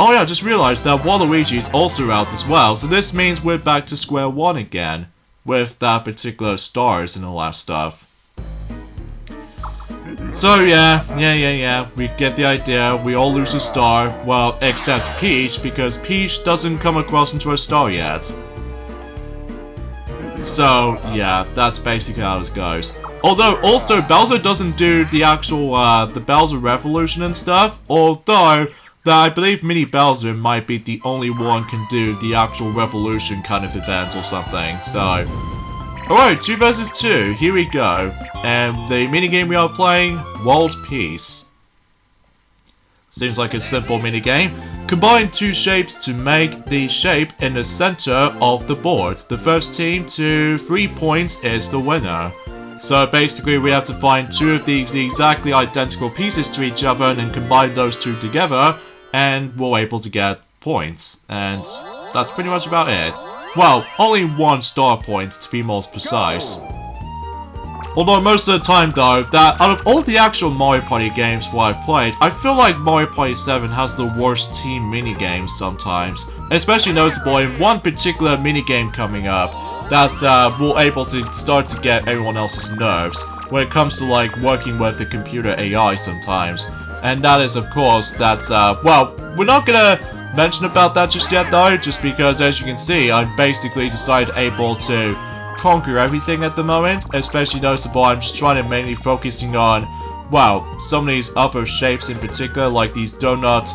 Oh yeah, I just realized that Waluigi's also out as well, so this means we're back to square one again, with that particular stars and all that stuff. So yeah, we get the idea, we all lose a star, well, except Peach, because Peach doesn't come across into a star yet. So, yeah, that's basically how this goes. Although, also, Bowser doesn't do the actual, the Bowser Revolution and stuff, although, I believe Mini Bowser might be the only one can do the actual Revolution kind of event or something, so. Alright, 2 versus 2, here we go. And the minigame we are playing, World Peace. Seems like a simple minigame. Combine 2 shapes to make the shape in the center of the board. The first team to 3 points is the winner. So basically we have to find 2 of the exactly identical pieces to each other and then combine those 2 together, and we're able to get points. And that's pretty much about it. Well, only 1 star point to be more precise. Although most of the time though, that out of all the actual Mario Party games what I've played, I feel like Mario Party 7 has the worst team minigames sometimes. Especially noticeable in one particular minigame coming up that we're able to start to get everyone else's nerves when it comes to like working with the computer AI sometimes. And that is of course that, well, we're not gonna mention about that just yet though, just because as you can see, I'm basically decided able to conquer everything at the moment. Especially noticeable, I'm just trying to mainly focusing on, well, some of these other shapes in particular, like these donut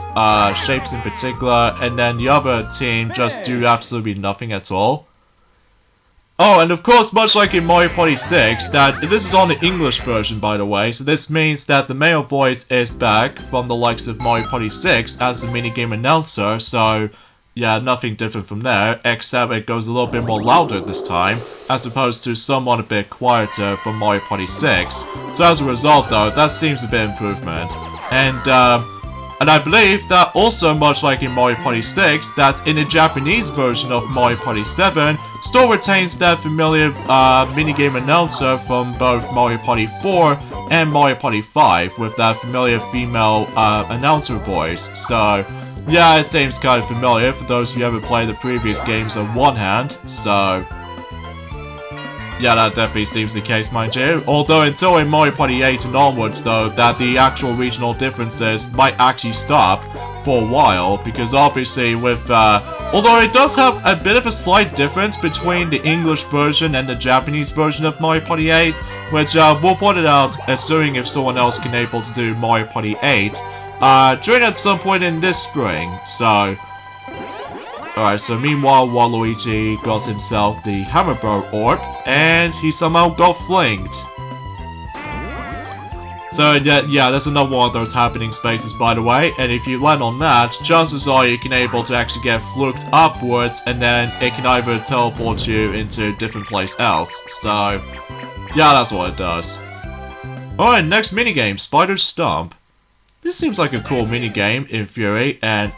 shapes in particular, and then the other team just do absolutely nothing at all. Oh, and of course, much like in Mario Party 6, that this is on the English version, by the way, so this means that the male voice is back from the likes of Mario Party 6 as the minigame announcer, so yeah, nothing different from there, except it goes a little bit more louder this time, as opposed to someone a bit quieter from Mario Party 6. So as a result, though, that seems a bit improvement. And I believe that also, much like in Mario Party 6, that in the Japanese version of Mario Party 7, still retains that familiar minigame announcer from both Mario Party 4 and Mario Party 5, with that familiar female announcer voice. So, yeah, it seems kind of familiar for those who haven't played the previous games on one hand, so yeah, that definitely seems the case, mind you. Although until in Mario Party 8 and onwards, though, that the actual regional differences might actually stop for a while, because obviously with, although it does have a bit of a slight difference between the English version and the Japanese version of Mario Party 8, which we'll point it out assuming if someone else can able to do Mario Party 8, during at some point in this spring, so alright, so meanwhile, Waluigi got himself the Hammer Bro Orb, and he somehow got flinged. So yeah, that's another one of those happening spaces, by the way, and if you land on that, chances are you can able to actually get fluked upwards, and then it can either teleport you into a different place else. So yeah, that's what it does. Alright, next minigame, Spider Stomp. This seems like a cool minigame in theory, and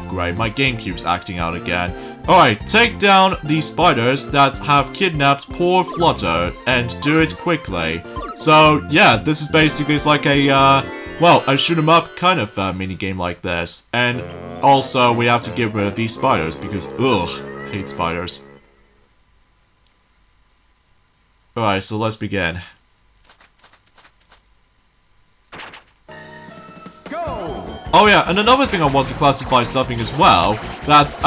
great, my Gamecube's acting out again. Alright, take down these spiders that have kidnapped poor Flutter, and do it quickly. So, yeah, this is basically, it's like a, well, a shoot 'em up kind of minigame like this. And also, we have to get rid of these spiders, because, ugh, hate spiders. Alright, so let's begin. Oh yeah, and another thing I want to classify something as well, that's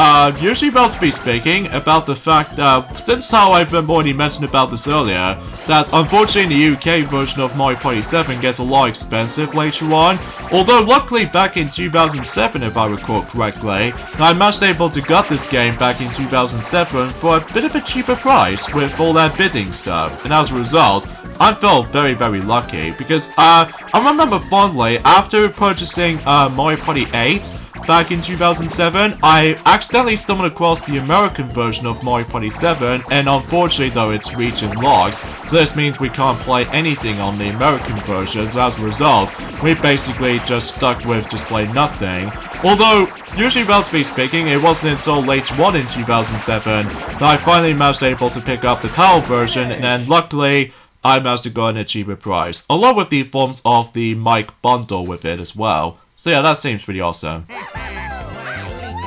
usually relatively speaking, about the fact that, since how I've already mentioned about this earlier, that unfortunately the UK version of Mario Party 7 gets a lot expensive later on, although luckily back in 2007 if I recall correctly, I managed able to get this game back in 2007 for a bit of a cheaper price with all that bidding stuff, and as a result, I felt very, very lucky, because I remember fondly, after purchasing Mario Party 8 back in 2007, I accidentally stumbled across the American version of Mario Party 7, and unfortunately though it's region locked, so this means we can't play anything on the American version, so as a result, we basically just stuck with just playing nothing. Although, usually relatively speaking, it wasn't until later on in 2007 that I finally managed able to pick up the PAL version, and then luckily, I managed to go in a cheaper price, along with the forms of the mic bundle with it as well. So yeah, that seems pretty awesome.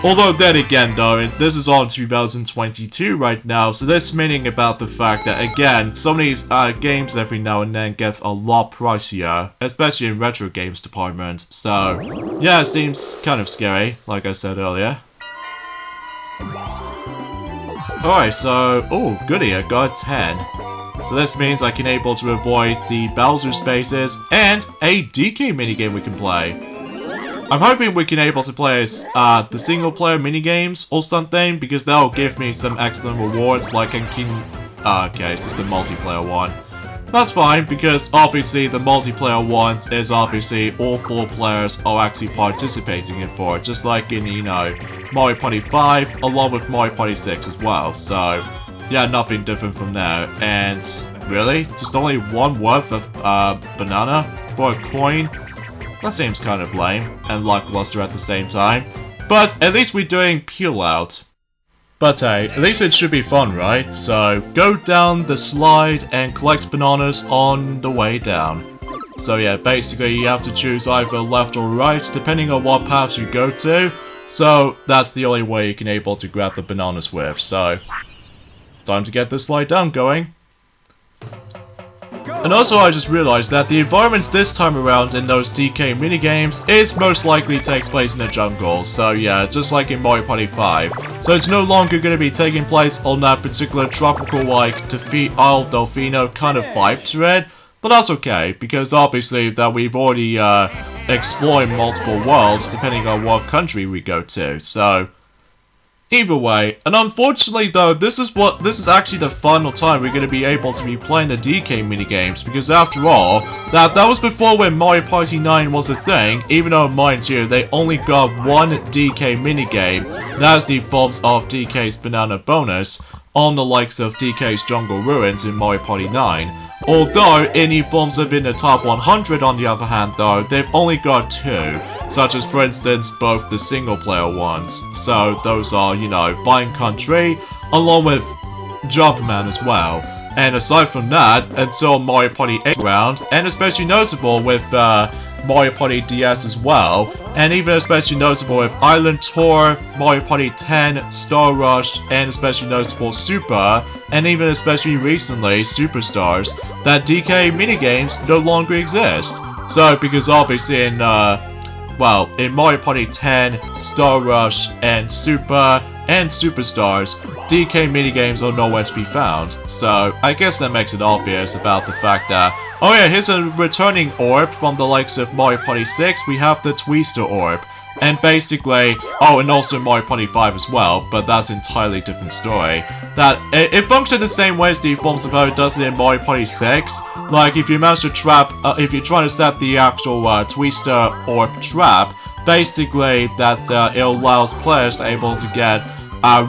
Although then again though, this is on 2022 right now, so this meaning about the fact that again, some of these games every now and then gets a lot pricier, especially in retro games department. So yeah, it seems kind of scary, like I said earlier. Alright, so, oh goody, I got 10. So this means I can able to avoid the Bowser spaces and a DK minigame we can play. I'm hoping we can able to play the single player minigames or something, because that'll give me some excellent rewards like I can... okay, it's just the multiplayer one. That's fine, because obviously the multiplayer ones is obviously all 4 players are actually participating in for it, just like in, you know, Mario Party 5 along with Mario Party 6 as well, so... yeah, nothing different from there. And really? Just only one worth of banana for a coin? That seems kind of lame and lackluster at the same time. But at least we're doing peel out. But hey, at least it should be fun, right? So go down the slide and collect bananas on the way down. So yeah, basically you have to choose either left or right depending on what path you go to. So that's the only way you can able to grab the bananas with. So time to get this slide down going. Go! And also I just realized that the environments this time around in those DK minigames is most likely takes place in the jungle. So yeah, just like in Mario Party 5. So it's no longer going to be taking place on that particular tropical like defeat Isle Delfino kind of vibe to it. But that's okay, because obviously that we've already explored multiple worlds depending on what country we go to. So either way, and unfortunately though, this is actually the final time we're going to be able to be playing the DK minigames, because after all, that was before when Mario Party 9 was a thing, even though mind you, they only got one DK minigame, that's the forms of DK's Banana Bonus, on the likes of DK's Jungle Ruins in Mario Party 9. Although, in the forms of in the top 100 on the other hand though, they've only got two, such as for instance both the single player ones. So those are, you know, Fine Country, along with Jumpman as well. And aside from that, until Mario Party 8 round, and especially noticeable with Mario Party DS as well, and even especially noticeable with Island Tour, Mario Party 10, Star Rush, and especially noticeable Super, and even especially recently Superstars, that DK minigames no longer exist. So, because obviously in, well, in Mario Party 10, Star Rush, and Super, and Superstars, DK minigames are nowhere to be found. So, I guess that makes it obvious about the fact that, oh yeah, here's a returning orb from the likes of Mario Party 6, we have the Twister orb. And basically, oh, and also Mario Party 5 as well, but that's an entirely different story. That, it functions the same way as the forms of how it does it in Mario Party 6. Like, if you manage to trap, if you're trying to set the actual Twister orb trap, basically that it allows players to able to get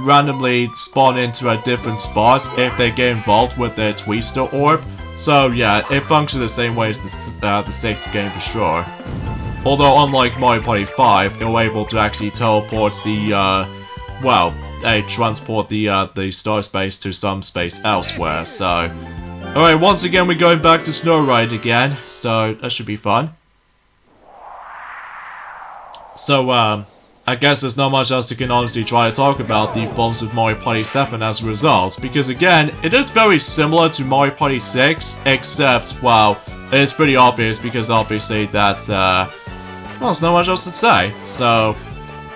randomly spawn into a different spot if they get involved with their Twister orb. So yeah, it functions the same way as the safety game for sure. Although unlike Mario Party 5, you're able to actually teleport the, well, transport the star space to some space elsewhere, so... Alright, once again we're going back to Snow Ride again, so that should be fun. So, I guess there's not much else you can honestly try to talk about the forms of Mario Party 7 as a result, because again, it is very similar to Mario Party 6, except, well, it's pretty obvious because obviously that, well, there's not much else to say. So,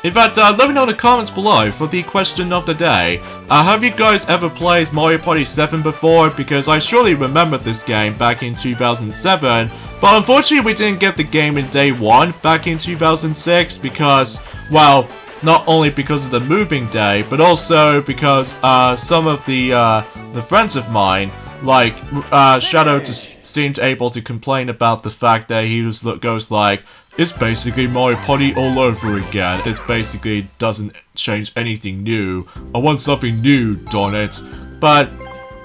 in fact, let me know in the comments below for the question of the day. Have you guys ever played Mario Party 7 before? Because I surely remember this game back in 2007, but unfortunately we didn't get the game in day 1 back in 2006 because, well, not only because of the moving day, but also because some of the friends of mine, like Shadow, just seemed able to complain about the fact that he goes like, it's basically Mario Party all over again. It basically doesn't change anything new. I want something new, darn it. But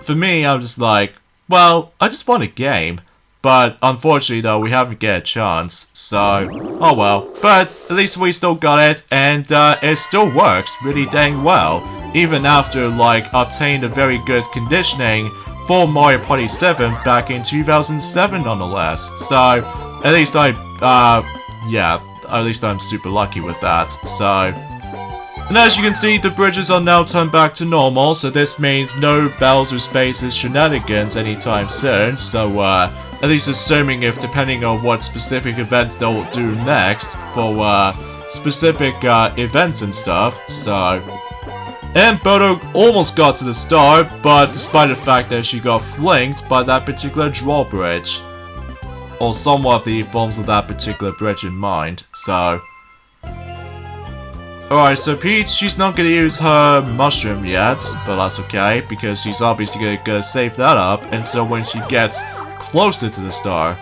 for me, I'm just like, well, I just want a game. But unfortunately though, we haven't get a chance. So, oh well. But at least we still got it, and it still works really dang well. Even after like obtained a very good conditioning for Mario Party 7 back in 2007 nonetheless. So, at least yeah, at least I'm super lucky with that, so... And as you can see, the bridges are now turned back to normal, so this means no Bowser Spaces shenanigans anytime soon, so, at least assuming if depending on what specific events they'll do next for, specific, events and stuff, so... And Bodo almost got to the star, but despite the fact that she got flanked by that particular drawbridge. Or somewhat of the forms of that particular bridge in mind, so... Alright, so Peach, she's not gonna use her mushroom yet, but that's okay, because she's obviously gonna save that up until when she gets closer to the star.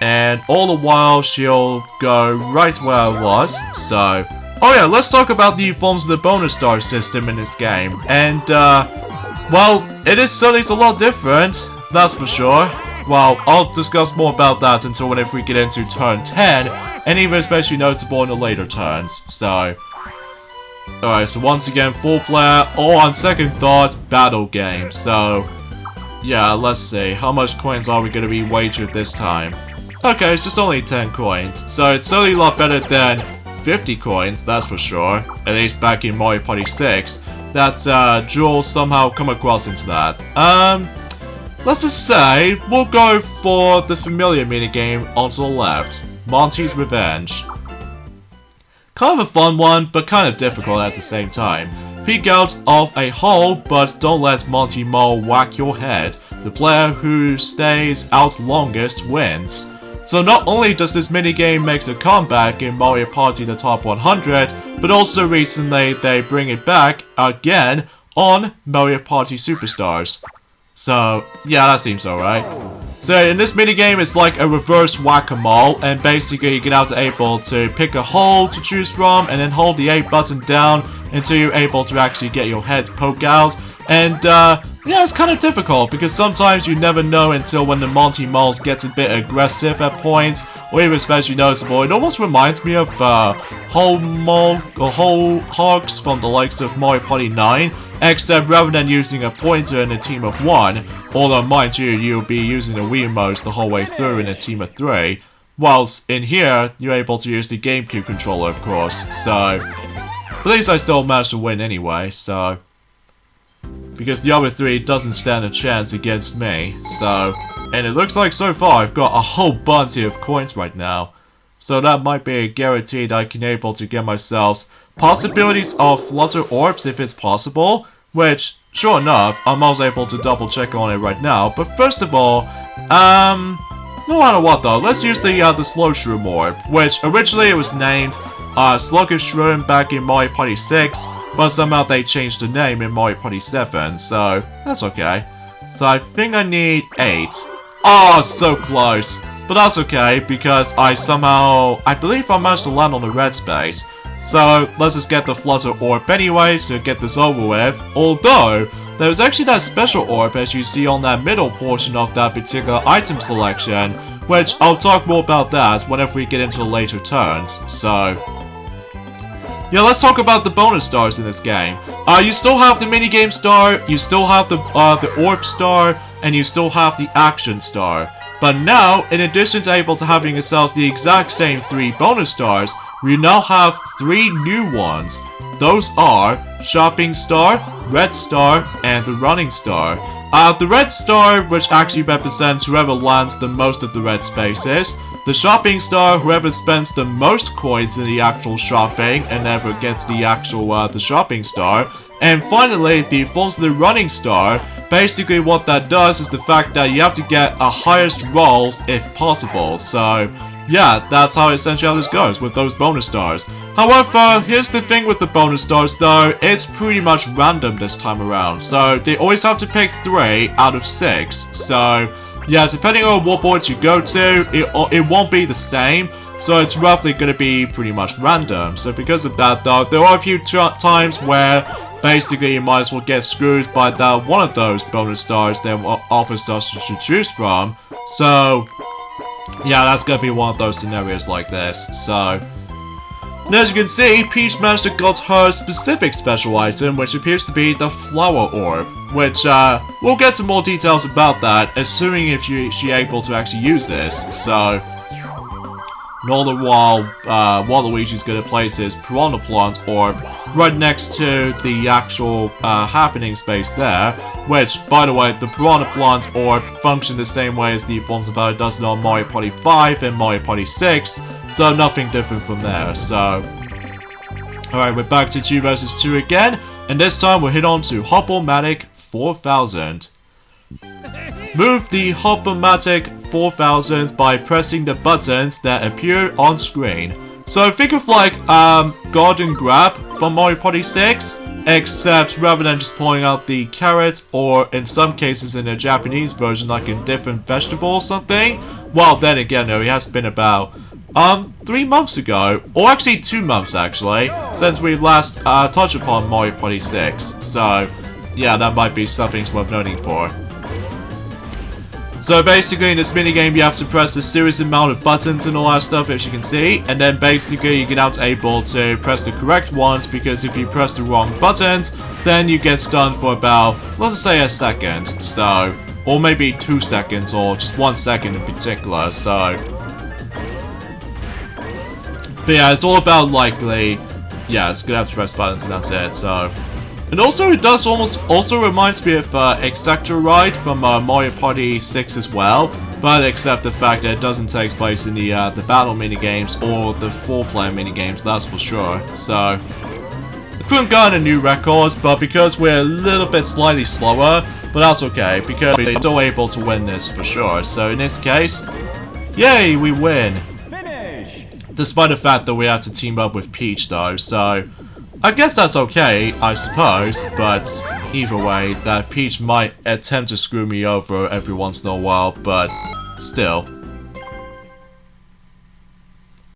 And all the while, she'll go right where I was, so... Oh yeah, let's talk about the forms of the bonus star system in this game, and, well, it is certainly a lot different, that's for sure. Well, I'll discuss more about that until whenever we get into turn 10, and even especially noticeable in the later turns, so... Alright, so once again, 4-player, or on second thought, battle game, so... Yeah, let's see, how much coins are we going to be wagered this time? Okay, it's just only 10 coins, so it's certainly a lot better than 50 coins, that's for sure. At least back in Mario Party 6, that Jewel somehow come across into that. let's just say we'll go for the familiar minigame onto the left, Monty's Revenge. Kind of a fun one, but kind of difficult at the same time. Peek out of a hole, but don't let Monty Mole whack your head. The player who stays out longest wins. So not only does this minigame make a comeback in Mario Party the Top 100, but also recently they bring it back again on Mario Party Superstars. So yeah, that seems alright. So in this minigame, it's like a reverse whack-a-mole, and basically you get out to able to pick a hole to choose from, and then hold the A button down until you're able to actually get your head poke out. And yeah, it's kind of difficult, because sometimes you never know until when the Monty Moles gets a bit aggressive at points, or even especially noticeable. It almost reminds me of Whole Hogs from the likes of Mario Party 9, except rather than using a pointer in a team of 1, although mind you, you'll be using the Wiimotes the whole way through in a team of 3, whilst in here, you're able to use the Gamecube controller, of course, so at least I still managed to win anyway, so because the other 3 doesn't stand a chance against me, so, and it looks like so far I've got a whole bunch of coins right now, so that might be a guarantee that I can able to get myself possibilities of Flutter Orbs if it's possible, which, sure enough, I'm also able to double check on it right now, but first of all, no matter what though, let's use the Slow Shroom Orb, which originally it was named Sluggish Shroom back in Mario Party 6, but somehow they changed the name in Mario Party 7, so that's okay. So I think I need 8. Oh, so close. But that's okay, because I believe I managed to land on the red space. So let's just get the Flutter Orb anyway, to get this over with. Although, there's actually that special orb as you see on that middle portion of that particular item selection, which I'll talk more about that whenever we get into the later turns, so yeah, let's talk about the bonus stars in this game. You still have the minigame star, you still have the orb star, and you still have the action star. But now, in addition to able to having yourselves the exact same 3 bonus stars, we now have 3 new ones. Those are Shopping Star, Red Star, and the Running Star. The Red Star, which actually represents whoever lands the most of the red spaces. The Shopping Star, whoever spends the most coins in the actual shopping and never gets the actual the Shopping Star. And finally, the forms of the Running Star. Basically what that does is the fact that you have to get a highest rolls if possible. So yeah, that's how essentially how this goes with those bonus stars. However, here's the thing with the bonus stars though, it's pretty much random this time around. So they always have to pick 3 out of 6. So yeah, depending on what boards you go to, it won't be the same. So it's roughly going to be pretty much random. So because of that though, there are a few times where basically you might as well get screwed by that one of those bonus stars that offers us to choose from. So yeah, that's going to be one of those scenarios like this. So and as you can see, Peach managed to get her specific special item, which appears to be the Flower Orb, which we'll get some more details about that, assuming if she able to actually use this. So and all the while, Waluigi's going to place his Piranha Plant Orb right next to the actual happening space there, which, by the way, the Piranha Plant Orb functions the same way as the forms of how it does it on Mario Party 5 and Mario Party 6, so nothing different from there, so alright, we're back to 2 vs 2 again, and this time we'll hit on to Hop-O-Matic 4000. Move the Hop-O-Matic 4000 by pressing the buttons that appear on screen. So think of like Garden Grab from Mario Party 6, except rather than just pulling out the carrot, or in some cases in the Japanese version like a different vegetable or something. Well, then again though, it has been about 3 months ago, or actually 2 months actually, since we last touched upon Mario Party 6. So yeah, that might be something worth noting for. So basically in this minigame you have to press a serious amount of buttons and all that stuff, as you can see, and then basically you get out able to press the correct ones, because if you press the wrong buttons then you get stunned for about, let's just say, a second, so, or maybe 2 seconds, or just 1 second in particular, so but yeah, it's all about likely, yeah, it's gonna have to press buttons and that's it, so And also, it does also reminds me of Exactor Ride from Mario Party 6 as well, but except the fact that it doesn't take place in the battle minigames or the 4-player minigames, that's for sure. So, I couldn't get a new record, but because we're a little bit slightly slower, but that's okay, because we're still able to win this for sure. So in this case, yay, we win! Finish! Despite the fact that we have to team up with Peach though, so I guess that's okay, I suppose, but either way, that Peach might attempt to screw me over every once in a while, but still.